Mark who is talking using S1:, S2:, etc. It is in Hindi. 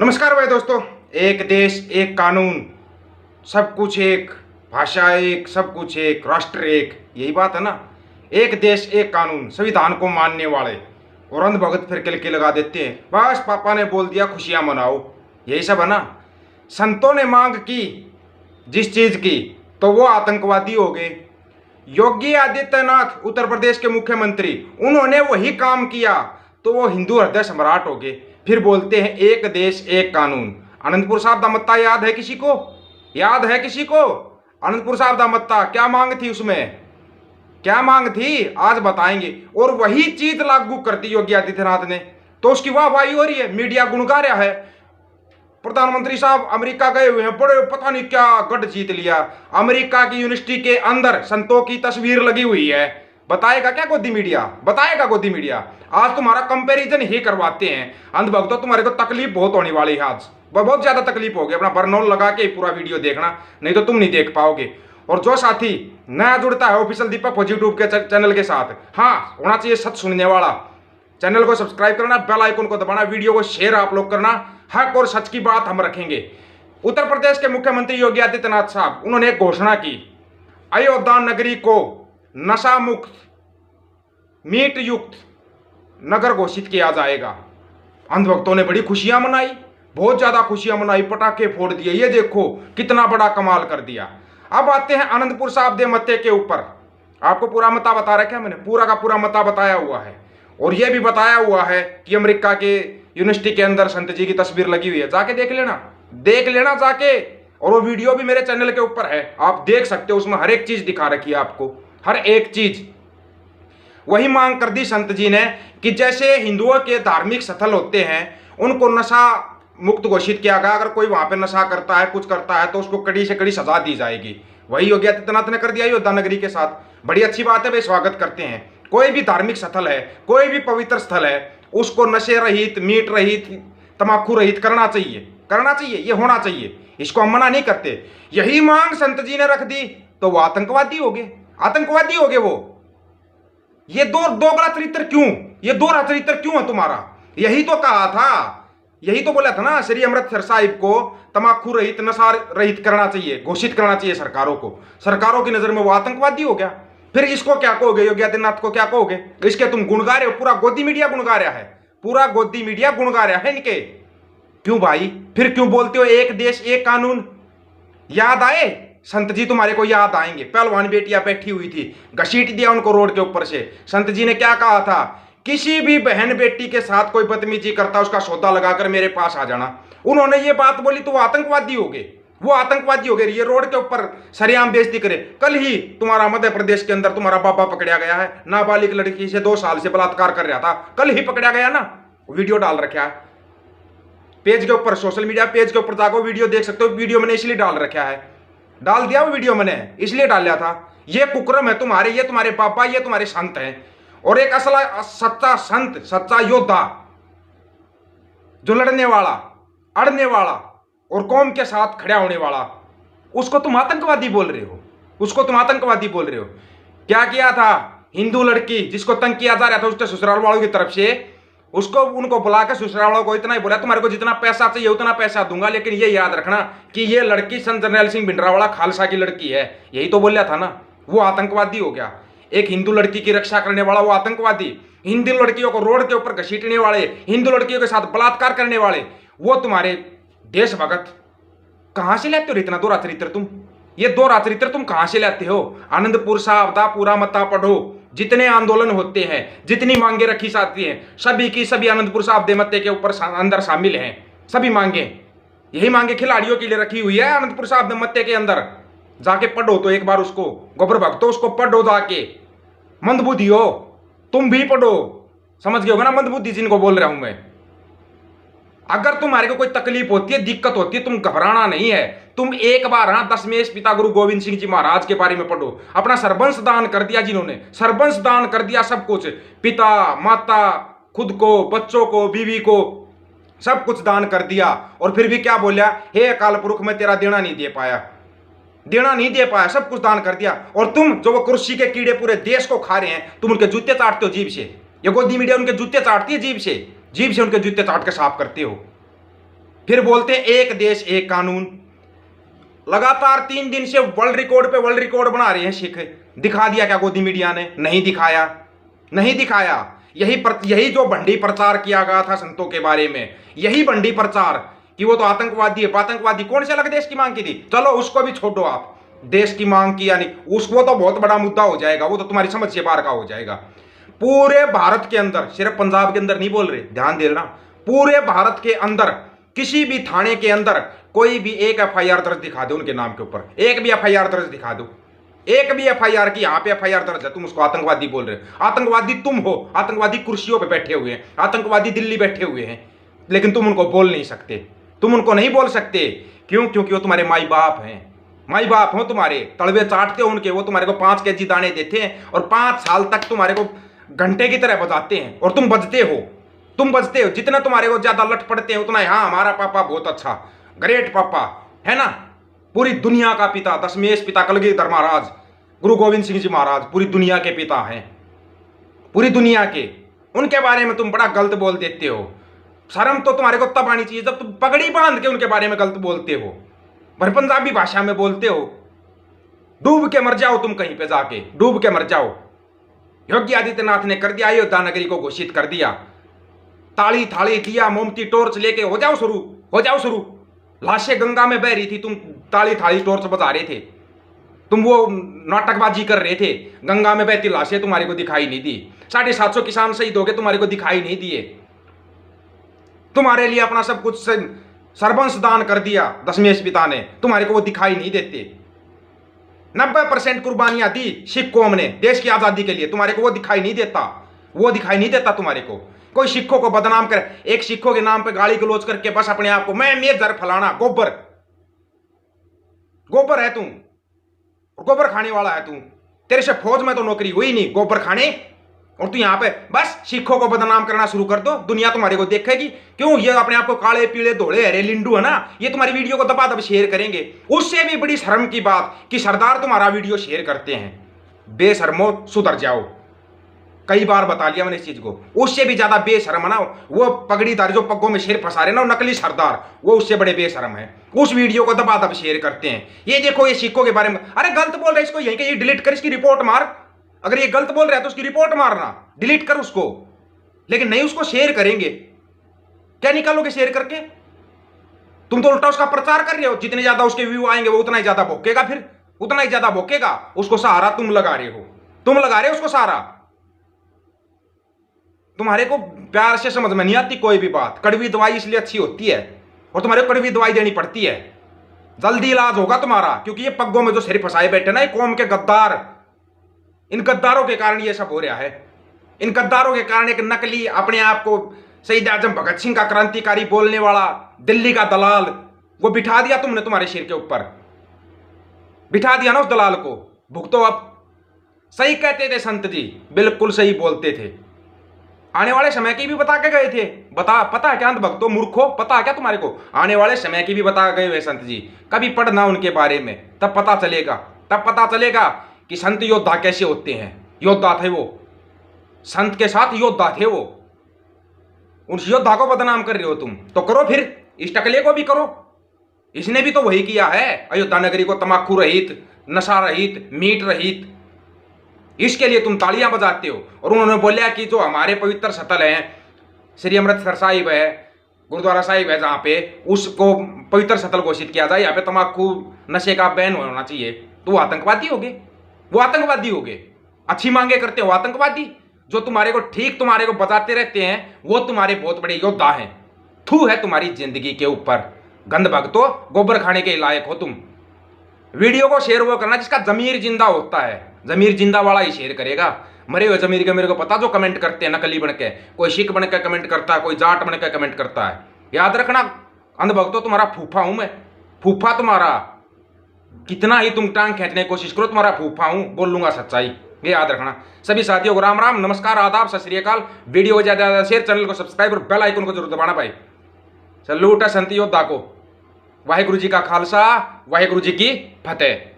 S1: नमस्कार भाई दोस्तों। एक देश एक कानून, सब कुछ एक, भाषा एक, सब कुछ एक, राष्ट्र एक, यही बात है ना। एक देश एक कानून, संविधान को मानने वाले और अंधभगत फिर किलके लगा देते हैं। बस पापा ने बोल दिया खुशियां मनाओ, यही सब है ना। संतों ने मांग की जिस चीज की तो वो आतंकवादी हो गए। योगी आदित्यनाथ उत्तर प्रदेश के मुख्यमंत्री, उन्होंने वही काम किया तो वो हिंदू हृदय सम्राट हो गए। फिर बोलते हैं एक देश एक कानून। अनंतपुर साहब दामत्ता याद है किसी को? याद है किसी को? अनंतपुर साहब दामत्ता क्या मांग थी, उसमें क्या मांग थी आज बताएंगे। और वही चीज लागू कर दी योगी आदित्यनाथ ने, तो उसकी वाहवाही हो रही है, मीडिया गुणगा रहा है। प्रधानमंत्री साहब अमेरिका गए हुए हैं, बड़े पता नहीं क्या गढ़ जीत लिया। अमेरिका की यूनिवर्सिटी के अंदर संतों की तस्वीर लगी हुई है। बताएगा क्या गोदी मीडिया? बताएगा गोदी मीडिया? आज तुम्हारा कंपैरिजन ही करवाते हैं। अंधभक्तों, तुम्हारे को तकलीफ बहुत होने वाली है आज, बहुत ज्यादा तकलीफ होगी। अपना बर्नौल लगा के पूरा वीडियो देखना, नहीं तो तुम नहीं देख पाओगे। और जो साथी नया जुड़ता है ऑफिशियल दीपक फौजी यूट्यूब के चैनल के साथ, हाँ होना चाहिए सच सुनने वाला। चैनल को सब्सक्राइब करना, बेल आइकन को दबाना, वीडियो को शेयर आप लोग करना। हक और सच की बात हम रखेंगे। उत्तर प्रदेश के मुख्यमंत्री योगी आदित्यनाथ साहब, उन्होंने एक घोषणा की, अयोध्या नगरी को नशा मुक्त, मीट युक्त नगर घोषित किया जाएगा। अंधभक्तों ने बड़ी खुशियां मनाई, बहुत ज्यादा खुशियां मनाई, पटाखे फोड़ दिए। ये देखो कितना बड़ा कमाल कर दिया। अब आते हैं अनंतपुर साहब दे मत्ते के ऊपर। आपको पूरा मता बता रखा है मैंने, पूरा का पूरा मता बताया हुआ है। और यह भी बताया हुआ है कि अमेरिका के यूनिवर्सिटी के अंदर संत जी की तस्वीर लगी हुई है। जाके देख लेना, देख लेना जाके। और वो वीडियो भी मेरे चैनल के ऊपर है, आप देख सकते हो। उसमें हर एक चीज दिखा रखी है आपको, हर एक चीज। वही मांग कर दी संत जी ने कि जैसे हिंदुओं के धार्मिक स्थल होते हैं, उनको नशा मुक्त घोषित किया गया। अगर कोई वहां पे नशा करता है, कुछ करता है, तो उसको कड़ी से कड़ी सजा दी जाएगी। वही योगी आदित्यनाथ ने कर दिया अयोध्या नगरी के साथ। बड़ी अच्छी बात है भाई, स्वागत करते हैं। कोई भी धार्मिक स्थल है, कोई भी पवित्र स्थल है, उसको नशे रहित, मीट रहित, तमाकू रहित करना चाहिए, करना चाहिए, ये होना चाहिए। इसको हम मना नहीं करते। यही मांग संत जी ने रख दी तो वो आतंकवादी हो गए, आतंकवादी हो गए वो। ये दोगला चरित्र क्यों? ये दोहरा चरित्र क्यों है तुम्हारा? यही तो कहा था, यही तो बोला था ना श्री अमृतसर साहिब को तमाकू रहित, नशा रहित करना चाहिए, घोषित करना चाहिए सरकारों को। सरकारों की नजर में वो आतंकवादी हो गया। फिर इसको क्या कहोगे? योगी आदित्यनाथ को क्या कहोगे? इसके तुम गुणगा रहे हो, पूरा गोदी मीडिया गुणगा रहा है, पूरा गोदी मीडिया गुणगा रहा है इनके। क्यों भाई? फिर क्यों बोलते हो एक देश एक कानून? याद आए संत जी? तुम्हारे को याद आएंगे। पहलवान बेटियां बैठी हुई थी, घसीट दिया उनको रोड के ऊपर से। संत जी ने क्या कहा था? किसी भी बहन बेटी के साथ कोई बदतमीजी करता, उसका सौदा लगाकर मेरे पास आ जाना। उन्होंने ये बात बोली तो वो आतंकवादी हो गए, वो आतंकवादी हो गए। ये रोड के ऊपर सरेआम बेइज्जती करे। कल ही तुम्हारा मध्य प्रदेश के अंदर तुम्हारा बाबा पकड़ा गया है, नाबालिग लड़की से 2 साल से बलात्कार कर रहा था, कल ही पकड़ा गया ना। वीडियो डाल रखा है पेज के ऊपर, सोशल मीडिया पेज के ऊपर जाकर वीडियो देख सकते हो। वीडियो मैंने इसलिए डाल रखा है, डाल दिया वो वीडियो मैंने, इसलिए डाल था। ये कुक्रम है तुम्हारे, ये तुम्हारे पापा, ये तुम्हारे संत हैं। और एक असला सच्चा संत, सच्चा योद्धा, जो लड़ने वाला, अड़ने वाला और कौम के साथ खड़ा होने वाला, उसको तुम आतंकवादी बोल रहे हो, उसको तुम आतंकवादी बोल रहे हो। क्या किया था? हिंदू लड़की जिसको तंग किया जा रहा था उसके ससुराल वालों की तरफ से, उसको उनको बुलाकर ससुराल वालों को इतना ही बोला, तुम्हारे को जितना पैसा चाहिए उतना पैसा दूंगा, लेकिन ये याद रखना कि ये लड़की संत जरनैल सिंह भिंडरावाला खालसा की लड़की है। यही तो बोला था ना। वो आतंकवादी हो गया। एक हिंदू लड़की की रक्षा करने वाला वो आतंकवादी, हिंदू लड़कियों को रोड के ऊपर घसीटने वाले, हिंदू लड़कियों के साथ बलात्कार करने वाले, वो तुम्हारे देशभक्त। कहां से लाते हो इतना दोहरा चरित्र तुम? ये दोहरा चरित्र तुम कहां से लाते हो? आनंदपुर साहब का पूरा मता पढ़ो। जितने आंदोलन होते हैं, जितनी मांगे रखी जाती हैं, सभी की सभी आनंदपुर साहब दे मत्ते के ऊपर अंदर शामिल हैं। सभी मांगे, यही मांगे खिलाड़ियों के लिए रखी हुई है आनंदपुर साहब दे मत्ते के अंदर। जाके पढ़ो तो एक बार उसको, गोबर भक्तो उसको पढ़ो जाके। मंदबुद्धि हो तुम भी पढ़ो, समझ गए होगा ना मंदबुद्धि जिनको बोल रहा हूं मैं। अगर तुम्हारे को कोई तकलीफ होती है, दिक्कत होती है, तुम घबराना नहीं है। तुम एक बार हाँ दशमेश पिता गुरु गोविंद सिंह जी महाराज के बारे में पढ़ो। अपना सर्वंश दान कर दिया जिन्होंने, सर्वंश दान कर दिया सब कुछ, पिता माता, खुद को, बच्चों को, बीवी को, सब कुछ दान कर दिया। और फिर भी क्या बोलिया? हे अकाल पुरुष मैं तेरा देना नहीं दे पाया, देना नहीं दे पाया, सब कुछ दान कर दिया। और तुम जो वो कुर्सी के कीड़े पूरे देश को खा रहे हैं, तुम उनके जूते चाटते हो जीभ से। ये गोदी मीडिया उनके जूते चाटती है जीभ से, जीभ से उनके जूते चाट के साफ करते हो। फिर बोलते हैं एक देश एक कानून। लगातार 3 दिन से वर्ल्ड रिकॉर्ड पे वर्ल्ड रिकॉर्ड बना रहे हैं सिख। दिखा दिया क्या गोदी मीडिया ने? नहीं दिखाया, नहीं दिखाया। यही जो भंडी प्रचार किया गया था संतों के बारे में, यही भंडी प्रचार कि वो तो आतंकवादी है। आतंकवादी कौन से अलग देश की मांग की थी? चलो उसको भी छोड़ो, आप देश की मांग की यानी उसको तो बहुत बड़ा मुद्दा हो जाएगा, वो तो तुम्हारी समझ से बाहर का हो जाएगा। पूरे भारत के अंदर, सिर्फ पंजाब के अंदर नहीं बोल रहे, ध्यान देना, पूरे भारत के अंदर किसी भी थाने के अंदर कोई भी एक एफआईआर दर्ज दिखा दो उनके नाम के ऊपर, एक भी एफआईआर दर्ज दिखा दो, एक भी एफआईआर की यहां पे एफआईआर दर्ज है, तुम उसको आतंकवादी बोल रहे हो। आतंकवादी तुम हो, आतंकवादी कुर्सियों पे बैठे हुए हैं, आतंकवादी दिल्ली बैठे हुए हैं, लेकिन तुम उनको बोल नहीं सकते। तुम उनको नहीं बोल सकते, क्यों? क्योंकि वो तुम्हारे माई बाप हैं, माई बाप हो तुम्हारे, तड़वे चाटते हो उनके, वो तुम्हारे को 5 केजी दाने देते हैं और 5 साल तक तुम्हारे को घंटे की तरह बजाते हैं और तुम बजते हो, तुम बजते हो। जितना तुम्हारे को ज्यादा लट पड़ते हैं उतना हाँ हमारा पापा बहुत अच्छा, ग्रेट पापा है ना, पूरी दुनिया का पिता, दशमेश पिता कलगीधर महाराज, गुरु गोविंद सिंह जी महाराज पूरी दुनिया के पिता हैं, पूरी दुनिया के। उनके बारे में तुम बड़ा गलत बोल देते हो। शर्म तो तुम्हारे को तब आनी चाहिए जब तुम पगड़ी बांध के उनके बारे में गलत बोलते हो, पर पंजाबी भाषा में बोलते हो। डूब के मर जाओ तुम कहीं पे जाके, डूब के मर जाओ। योगी आदित्यनाथ ने कर दिया, अयोध्या नगरी को घोषित कर दिया, ताली थाली दिया, मोमती टॉर्च लेके हो जाओ शुरू, हो जाओ शुरू। लाशें गंगा में बह रही थी, तुम ताली थाली टॉर्च बजा रहे थे, तुम वो नाटकबाजी कर रहे थे। गंगा में बहती लाशें तुम्हारे को दिखाई नहीं दी, 750 किसान शहीद हो गए, तुम्हारे को दिखाई नहीं दिए। तुम्हारे लिए अपना सब कुछ सर्वंश दान कर दिया दशमेश पिता ने, तुम्हारे को वो दिखाई नहीं देते। 90% कुर्बानियां दी सिख कौम ने देश की आजादी के लिए, तुम्हारे को वो दिखाई नहीं देता, वो दिखाई नहीं देता तुम्हारे को। कोई सिखों को बदनाम कर, एक सिखों के नाम पे गाली गलौज करके बस अपने आप को मैं मेजर फलाना, गोबर गोबर है तू, गोबर खाने वाला है तू, तेरे से फौज में तो नौकरी हुई नहीं, गोबर खाने। और तू यहां पे बस सिखों को बदनाम करना शुरू कर दो, दुनिया तुम्हारे को देखेगी। क्यों? ये अपने आप को काले पीले धोले हरे लिंडू है ना, ये तुम्हारी वीडियो को दबा शेयर करेंगे। उससे भी बड़ी शर्म की बात कि सरदार तुम्हारा वीडियो शेयर करते हैं। बेशर्मो सुधर जाओ, कई बार बता लिया मैंने इस चीज को। उससे भी ज्यादा बेशर्म है ना वो पगड़ीदार जो पग्गों में शेर फंसा रहे ना, वो नकली सरदार, वो उससे बड़े बेशर्म है। उस वीडियो को दबा शेयर करते हैं। ये देखो ये सिखों के बारे में, अरे गलत बोल रहे, इसको यहीं के ये डिलीट कर, इसकी रिपोर्ट मार। अगर ये गलत बोल रहा है तो उसकी रिपोर्ट मारना, डिलीट कर उसको, लेकिन नहीं उसको शेयर करेंगे। क्या निकालोगे शेयर करके? तुम तो उल्टा उसका प्रचार कर रहे हो। जितने ज्यादा उसके व्यू आएंगे वो उतना ही ज्यादा भोकेगा, फिर उतना ही ज्यादा भोकेगा। उसको सहारा तुम लगा रहे हो, तुम लगा रहे हो उसको सहारा। तुम्हारे को प्यार से समझ में नहीं आती कोई भी बात। कड़वी दवाई इसलिए अच्छी होती है और तुम्हारे को कड़वी दवाई देनी पड़ती है, जल्दी इलाज होगा तुम्हारा। क्योंकि ये पग्गों में जो सिर फंसाए बैठे ना, ये कौम के गद्दार, इन गद्दारों के कारण ये सब हो रहा है। इन गद्दारों के कारण एक नकली अपने आप को शहीद आजम भगत सिंह का क्रांतिकारी बोलने वाला दिल्ली का दलाल, वो बिठा दिया तुमने तुम्हारे सिर के ऊपर, बिठा दिया ना उस दलाल को। भुगतो अब। सही कहते थे संत जी, बिल्कुल सही बोलते थे। आने वाले समय की भी बता के गए थे। पता है क्या अंत भक्तों, मूर्खों, पता है क्या तुम्हारे को? आने वाले समय की भी बता गए हुए संत जी। कभी पढ़ना उनके बारे में, तब पता चलेगा, तब पता चलेगा कि संत योद्धा कैसे होते हैं। योद्धा थे वो, संत के साथ योद्धा थे वो। उस योद्धा को बदनाम कर रहे हो तुम, तो करो फिर, इस टकले को भी करो। इसने भी तो वही किया है, अयोध्या नगरी को तमाकू रहित, नशा रहित, मीट रहित। इसके लिए तुम तालियां बजाते हो। और उन्होंने बोला कि जो हमारे पवित्र स्थल हैं, श्री अमृतसर साहिब है, गुरुद्वारा साहिब है, जहाँ पे उसको पवित्र स्थल घोषित किया जाए, यहाँ पे तमाकू नशे का बैन होना चाहिए, तो वो आतंकवादी हो गए, वो आतंकवादी हो गए। अच्छी मांगे करते हो आतंकवादी। जो तुम्हारे को ठीक तुम्हारे को बताते रहते हैं वो तुम्हारे बहुत बड़े योद्धा हैं। थू है तुम्हारी जिंदगी के ऊपर। गंद भगतो, गोबर खाने के लायक हो तुम। वीडियो को शेयर वो करना जिसका जमीर जिंदा होता है, जमीर जिंदा वाला ही शेयर करेगा। मरे हुए जमीर के मेरे को पता जो कमेंट करते हैं नकली बन के, कोई सिख बन के कमेंट करता है, कोई जाट बन के कमेंट करता है। याद रखना अंध भक्तों, तुम्हारा फूफा हूं मैं, फूफा तुम्हारा। कितना ही तुम टांग खींचने की कोशिश करो, तुम्हारा फूफा हूं, बोल लूंगा सच्चाई, ये याद रखना। सभी साथियों को राम राम, नमस्कार, आदाब, सत श्री अकाल। वीडियो को ज्यादा ज्यादा शेयर, चैनल को सब्सक्राइब और बेल आइकन को जरूर दबाना भाई। सैल्यूट है संत योद्धा को। वाहेगुरु जी का खालसा, वाहेगुरु जी की फतेह।